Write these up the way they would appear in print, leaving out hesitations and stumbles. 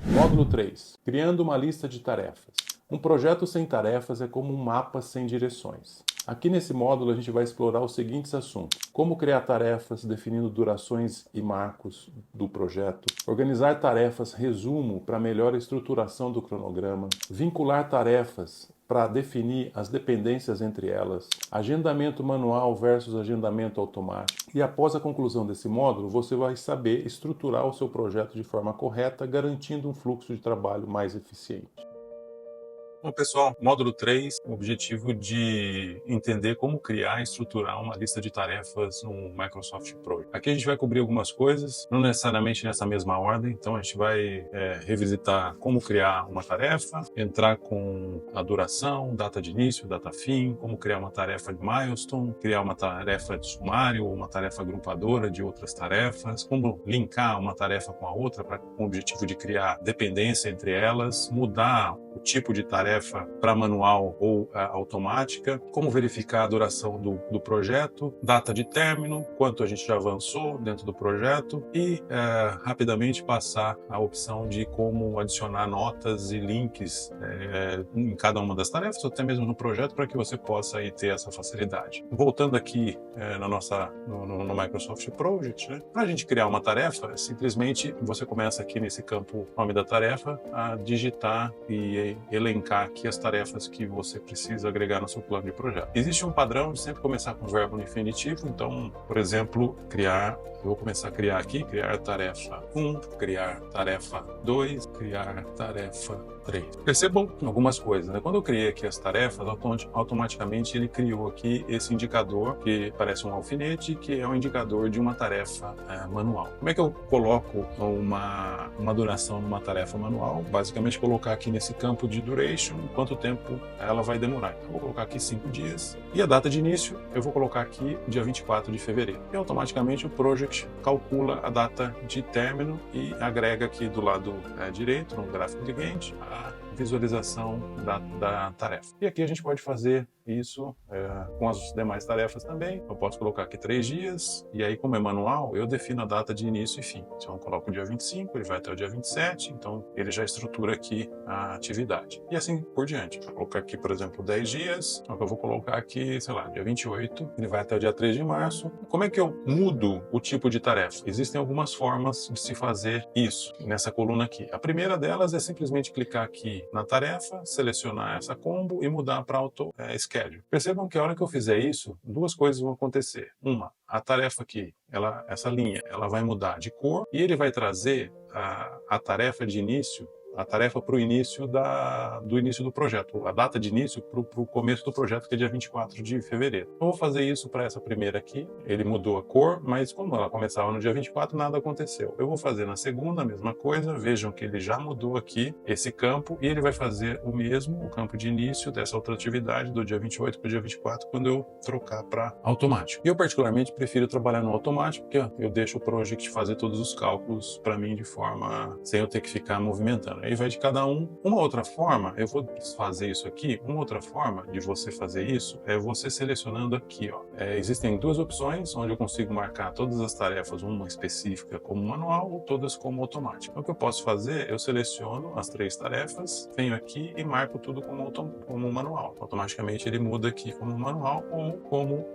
Módulo 3. Criando uma lista de tarefas. Um projeto sem tarefas é como um mapa sem direções. Aqui nesse módulo a gente vai explorar os seguintes assuntos: como criar tarefas, definindo durações e marcos do projeto, organizar tarefas resumo para melhor estruturação do cronograma, vincular tarefas para definir as dependências entre elas, agendamento manual versus agendamento automático. E após a conclusão desse módulo, você vai saber estruturar o seu projeto de forma correta, garantindo um fluxo de trabalho mais eficiente. Bom, pessoal, módulo 3, o objetivo de entender como criar e estruturar uma lista de tarefas no Microsoft Project. Aqui a gente vai cobrir algumas coisas, não necessariamente nessa mesma ordem, então a gente vai revisitar como criar uma tarefa, entrar com a duração, data de início, data fim, como criar uma tarefa de milestone, criar uma tarefa de sumário, uma tarefa agrupadora de outras tarefas, como linkar uma tarefa com a outra com o objetivo de criar dependência entre elas, mudar o tipo de tarefa para manual ou automática, como verificar a duração do projeto, data de término, quanto a gente já avançou dentro do projeto e rapidamente passar a opção de como adicionar notas e links em cada uma das tarefas, ou até mesmo no projeto, para que você possa aí ter essa facilidade. Voltando aqui no Microsoft Project, né? Para a gente criar uma tarefa, simplesmente você começa aqui nesse campo nome da tarefa a digitar e elencar aqui as tarefas que você precisa agregar no seu plano de projeto. Existe um padrão de sempre começar com o verbo no infinitivo, então, por exemplo, eu vou começar a criar aqui, criar tarefa 1, criar tarefa 2, criar tarefa 3. Percebam algumas coisas, né? Quando eu criei aqui as tarefas, automaticamente ele criou aqui esse indicador que parece um alfinete, que é um indicador de uma tarefa manual. Como é que eu coloco uma duração numa tarefa manual? Basicamente colocar aqui nesse campo de duration, quanto tempo ela vai demorar. Então, eu vou colocar aqui 5 dias. E a data de início, eu vou colocar aqui dia 24 de fevereiro. E automaticamente o Project calcula a data de término e agrega aqui do lado direito, no gráfico de Gantt, a visualização da tarefa. E aqui a gente pode fazer isso com as demais tarefas também. Eu posso colocar aqui 3 dias, e aí como é manual, eu defino a data de início e fim. Então eu coloco o dia 25, ele vai até o dia 27, então ele já estrutura aqui a atividade. E assim por diante. Vou colocar aqui, por exemplo, 10 dias, então eu vou colocar aqui, sei lá, dia 28, ele vai até o dia 3 de março. Como é que eu mudo o tipo de tarefa? Existem algumas formas de se fazer isso nessa coluna aqui. A primeira delas é simplesmente clicar aqui na tarefa, selecionar essa combo e mudar para auto schedule. Percebam que a hora que eu fizer isso, duas coisas vão acontecer. Uma, a tarefa aqui, essa linha, ela vai mudar de cor e ele vai trazer a tarefa de início, a tarefa para o início do início do projeto, a data de início para o começo do projeto, que é dia 24 de fevereiro. Eu vou fazer isso para essa primeira aqui, ele mudou a cor, mas como ela começava no dia 24, nada aconteceu. Eu vou fazer na segunda a mesma coisa, vejam que ele já mudou aqui esse campo, e ele vai fazer o mesmo, o campo de início dessa outra atividade, do dia 28 para o dia 24, quando eu trocar para automático. E eu particularmente prefiro trabalhar no automático, porque eu deixo o Project fazer todos os cálculos para mim de forma, sem eu ter que ficar movimentando. Aí vai de cada um. Uma outra forma, eu vou fazer isso aqui, uma outra forma de você fazer isso é você selecionando aqui, ó. Existem duas opções onde eu consigo marcar todas as tarefas, uma específica como manual ou todas como automático. Então, o que eu posso fazer, eu seleciono as 3 tarefas, venho aqui e marco tudo como manual. Automaticamente ele muda aqui como manual ou como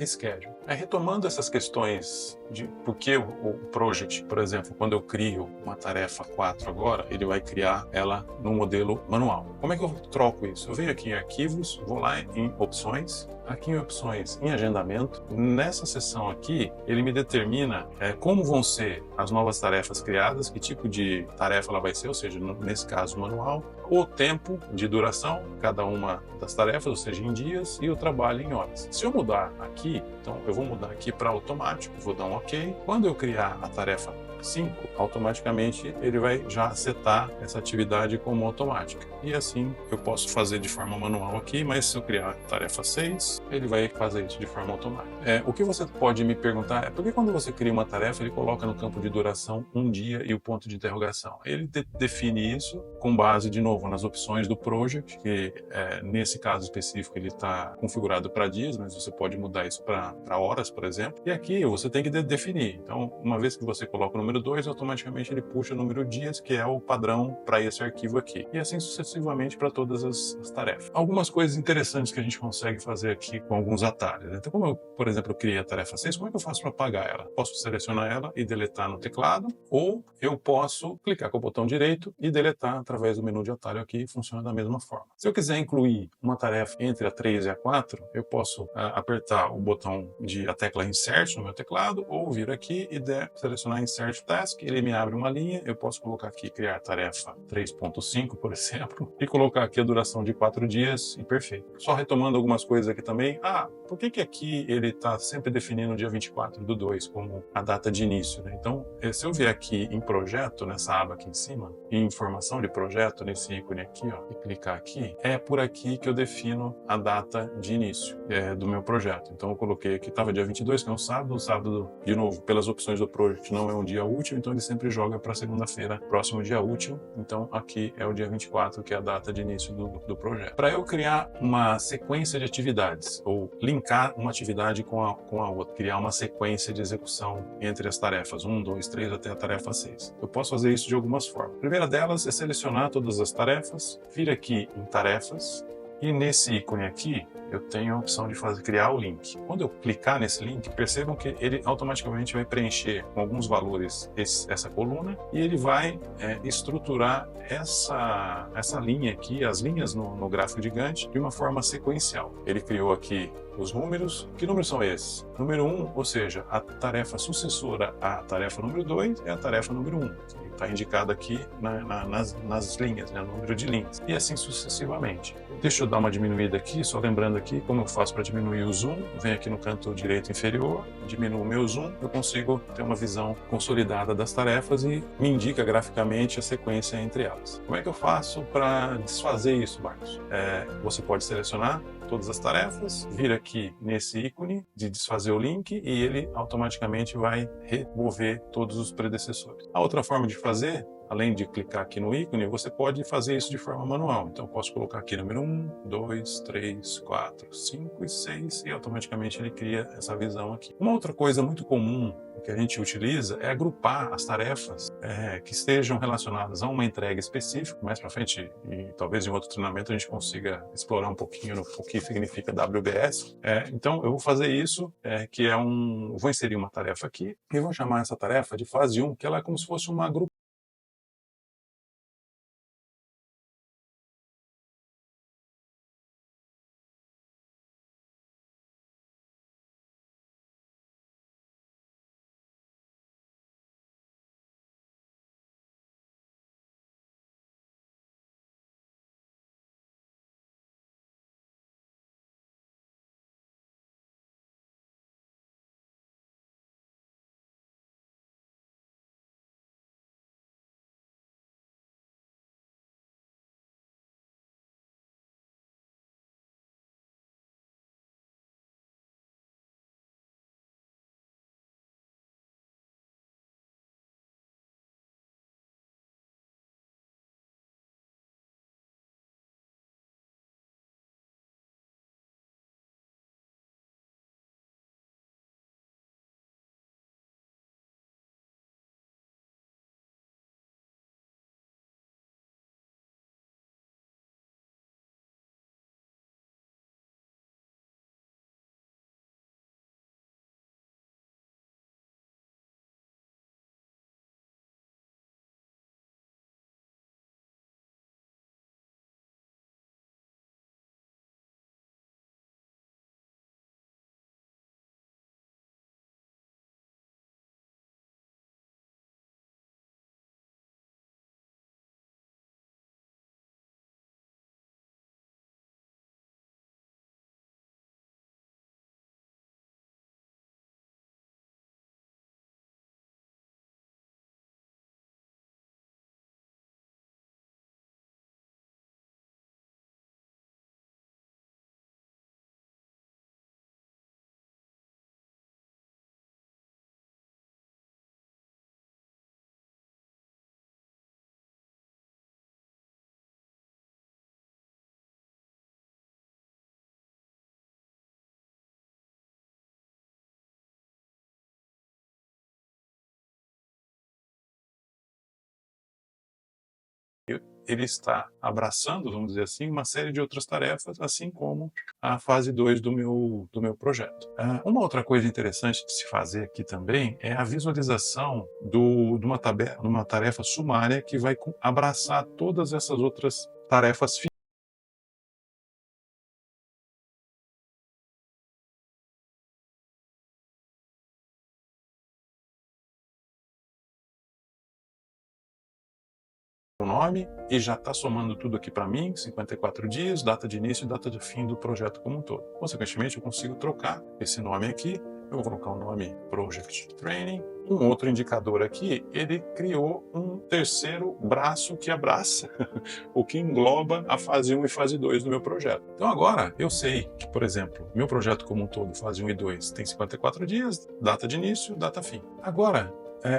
schedule. Retomando essas questões de por que o Project, por exemplo, quando eu crio uma tarefa 4 agora, ele vai criar ela no modelo manual. Como é que eu troco isso? Eu venho aqui em arquivos, vou lá em opções, aqui em opções em agendamento. Nessa seção aqui, ele me determina como vão ser as novas tarefas criadas, que tipo de tarefa ela vai ser, ou seja, nesse caso manual, o tempo de duração, cada uma das tarefas, ou seja, em dias, e o trabalho em horas. Se eu mudar aqui, então eu vou mudar aqui para automático, vou dar um OK. Quando eu criar a tarefa 5, automaticamente ele vai já setar essa atividade como automática. E assim eu posso fazer de forma manual aqui, mas se eu criar a tarefa 6, ele vai fazer isso de forma automática. O que você pode me perguntar é por que quando você cria uma tarefa, ele coloca no campo de duração 1 dia e o ponto de interrogação? Ele define isso com base, de novo, nas opções do Project, que nesse caso específico ele está configurado para dias, mas você pode mudar isso para horas, por exemplo. E aqui você tem que definir. Então, uma vez que você coloca no número 2, automaticamente ele puxa o número dias, que é o padrão para esse arquivo aqui. E assim sucessivamente para todas as tarefas. Algumas coisas interessantes que a gente consegue fazer aqui com alguns atalhos. Então, como eu, por exemplo, eu criei a tarefa 6, como é que eu faço para apagar ela? Posso selecionar ela e deletar no teclado, ou eu posso clicar com o botão direito e deletar através do menu de atalho aqui, funciona da mesma forma. Se eu quiser incluir uma tarefa entre a 3 e a 4, eu posso apertar o botão a tecla Insert no meu teclado, ou vir aqui e selecionar Insert Task, ele me abre uma linha, eu posso colocar aqui criar tarefa 3.5, por exemplo, e colocar aqui a duração de 4 dias e perfeito. Só retomando algumas coisas aqui também, por que aqui ele está sempre definindo o dia 24/2 como a data de início, né? Então, se eu vier aqui em projeto, nessa aba aqui em cima, em informação de projeto, nesse ícone aqui, ó, e clicar aqui, é por aqui que eu defino a data de início do meu projeto. Então eu coloquei aqui, estava dia 22, que é um sábado. O sábado, de novo, pelas opções do project, não é um dia útil, então ele sempre joga para segunda-feira, próximo dia útil. Então aqui é o dia 24, que é a data de início do projeto. Para eu criar uma sequência de atividades, ou linkar uma atividade com a outra, criar uma sequência de execução entre as tarefas 1, 2, 3 até a tarefa 6. Eu posso fazer isso de algumas formas. A primeira delas é selecionar todas as tarefas, vir aqui em tarefas, e nesse ícone aqui, eu tenho a opção de criar o link. Quando eu clicar nesse link, percebam que ele automaticamente vai preencher com alguns valores essa coluna, e ele vai estruturar essa linha aqui, as linhas no gráfico de Gantt, de uma forma sequencial. Ele criou aqui os números. Que números são esses? Número 1, ou seja, a tarefa sucessora à tarefa número 2 é a tarefa número 1. Está indicado aqui nas linhas, né, no número de linhas. E assim sucessivamente. Deixa eu dar uma diminuída aqui, só lembrando aqui como eu faço para diminuir o zoom. Venho aqui no canto direito inferior, diminuo o meu zoom, eu consigo ter uma visão consolidada das tarefas e me indica graficamente a sequência entre elas. Como é que eu faço para desfazer isso, Marcos? Você pode selecionar todas as tarefas, vir aqui nesse ícone de desfazer o link e ele automaticamente vai remover todos os predecessores. A outra forma de fazer, além de clicar aqui no ícone, você pode fazer isso de forma manual. Então, eu posso colocar aqui número 1, 2, 3, 4, 5 e 6 e automaticamente ele cria essa visão aqui. Uma outra coisa muito comum que a gente utiliza é agrupar as tarefas que estejam relacionadas a uma entrega específica. Mais para frente, e talvez em outro treinamento, a gente consiga explorar um pouquinho o que significa WBS. Então, eu vou fazer isso, vou inserir uma tarefa aqui e vou chamar essa tarefa de fase 1, que ela é como se fosse uma ele está abraçando, vamos dizer assim, uma série de outras tarefas, assim como a fase 2 do meu projeto. Uma outra coisa interessante de se fazer aqui também é a visualização de uma tarefa sumária que vai abraçar todas essas outras tarefas o nome e já está somando tudo aqui para mim, 54 dias, data de início e data de fim do projeto como um todo. Consequentemente, eu consigo trocar esse nome aqui, eu vou colocar o nome Project Training. Um outro indicador aqui, ele criou um terceiro braço que abraça, o que engloba a fase 1 e fase 2 do meu projeto. Então agora eu sei que, por exemplo, meu projeto como um todo, fase 1 e 2, tem 54 dias, data de início, data fim. Agora,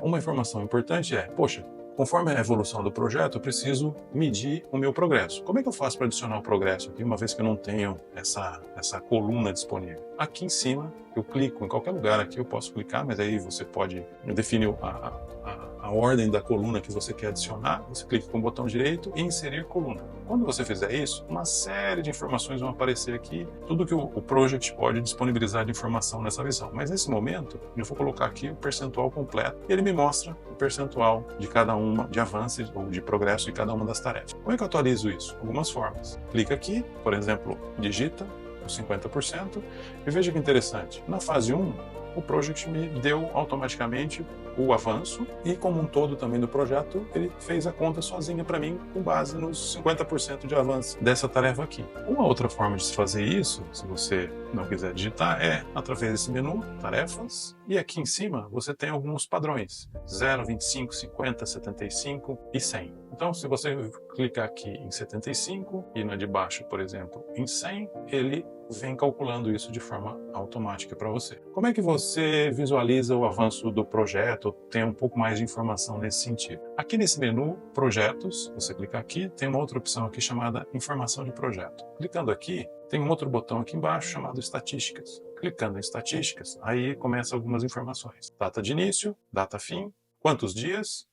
uma informação importante é, poxa, conforme a evolução do projeto, eu preciso medir o meu progresso. Como é que eu faço para adicionar o progresso aqui, uma vez que eu não tenho essa coluna disponível? Aqui em cima, eu clico em qualquer lugar aqui, eu posso clicar, mas aí você pode definir a ordem da coluna que você quer adicionar. Você clica com o botão direito e inserir coluna. Quando você fizer isso, uma série de informações vão aparecer aqui, tudo que o Project pode disponibilizar de informação nessa visão. Mas nesse momento, eu vou colocar aqui o percentual completo e ele me mostra o percentual de cada uma, de avanços ou de progresso de cada uma das tarefas. Como é que eu atualizo isso? Algumas formas. Clica aqui, por exemplo, digita os 50% e veja que interessante. Na fase 1, o Project me deu automaticamente o avanço e, como um todo também do projeto, ele fez a conta sozinha para mim com base nos 50% de avanço dessa tarefa aqui. Uma outra forma de se fazer isso, se você não quiser digitar, é através desse menu, tarefas, e aqui em cima você tem alguns padrões, 0, 25, 50, 75 e 100. Então, se você clicar aqui em 75 e na de baixo, por exemplo, em 100, ele vem calculando isso de forma automática para você. Como é que você visualiza o avanço do projeto, tem um pouco mais de informação nesse sentido? Aqui nesse menu, projetos, você clica aqui, tem uma outra opção aqui chamada informação de projeto. Clicando aqui, tem um outro botão aqui embaixo chamado estatísticas. Clicando em estatísticas, aí começam algumas informações. Data de início, data fim, quantos dias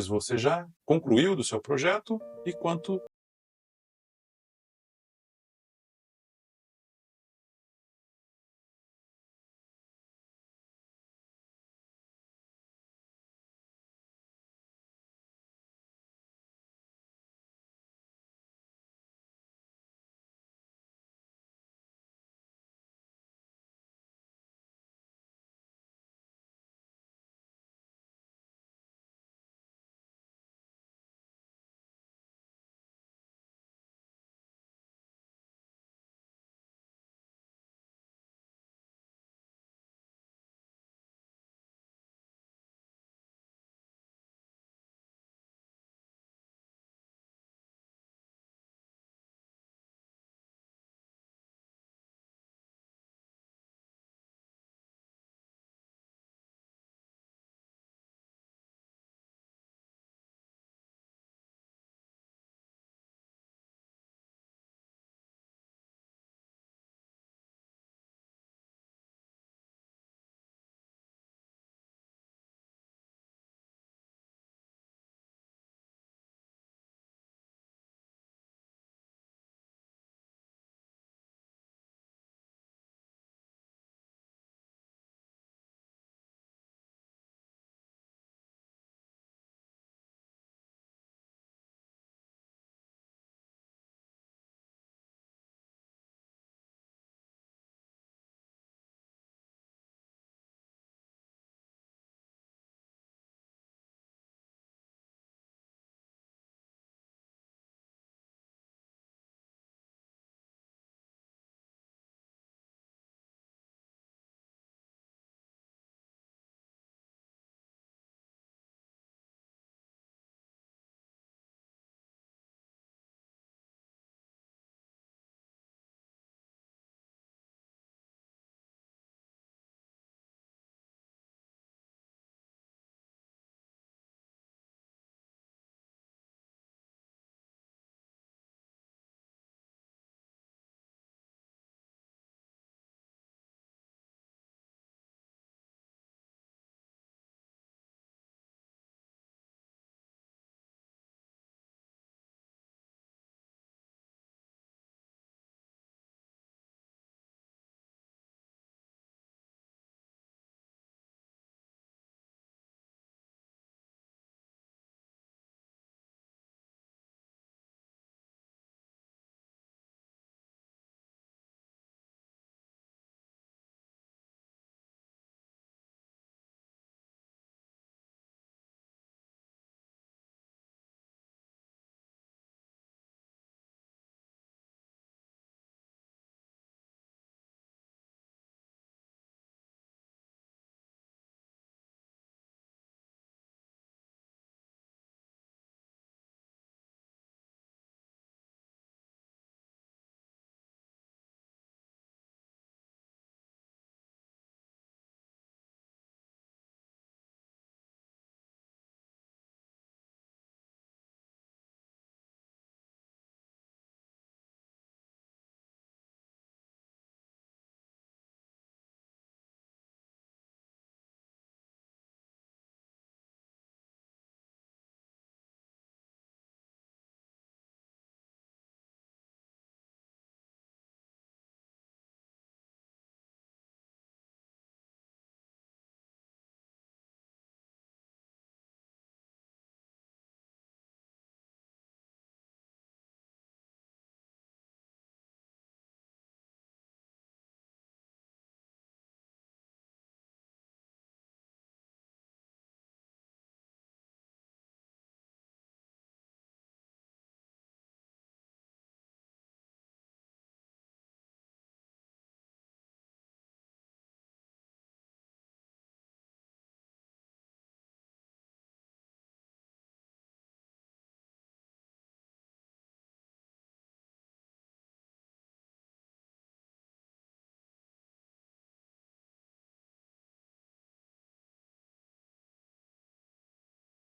você já concluiu do seu projeto e quanto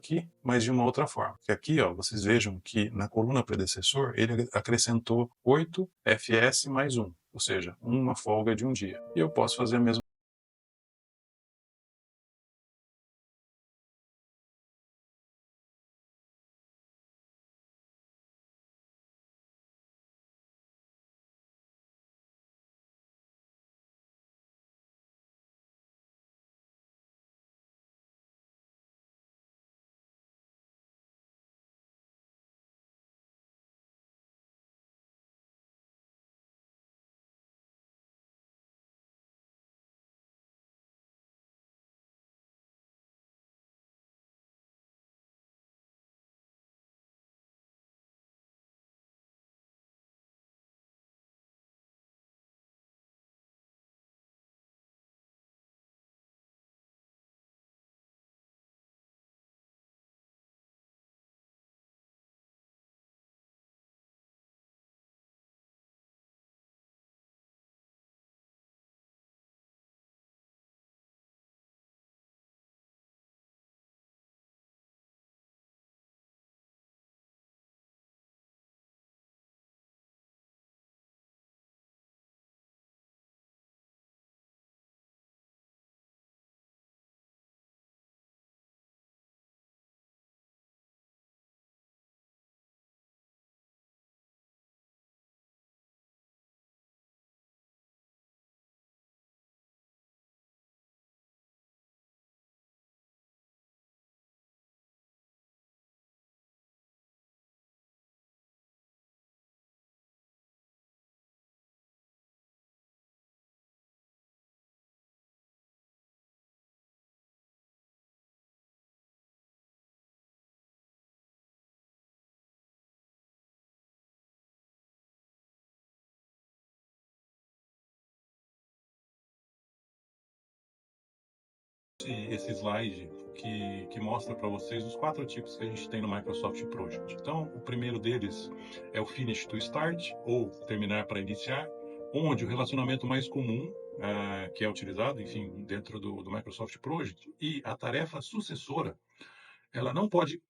aqui, mas de uma outra forma. Que aqui, ó, vocês vejam que na coluna predecessor ele acrescentou 8 FS mais 1, ou seja, uma folga de um dia. E eu posso fazer a mesma. Esse slide que mostra para vocês os 4 tipos que a gente tem no Microsoft Project. Então, o primeiro deles é o Finish to Start, ou terminar para iniciar, onde o relacionamento mais comum que é utilizado, enfim, dentro do Microsoft Project, e a tarefa sucessora, ela não pode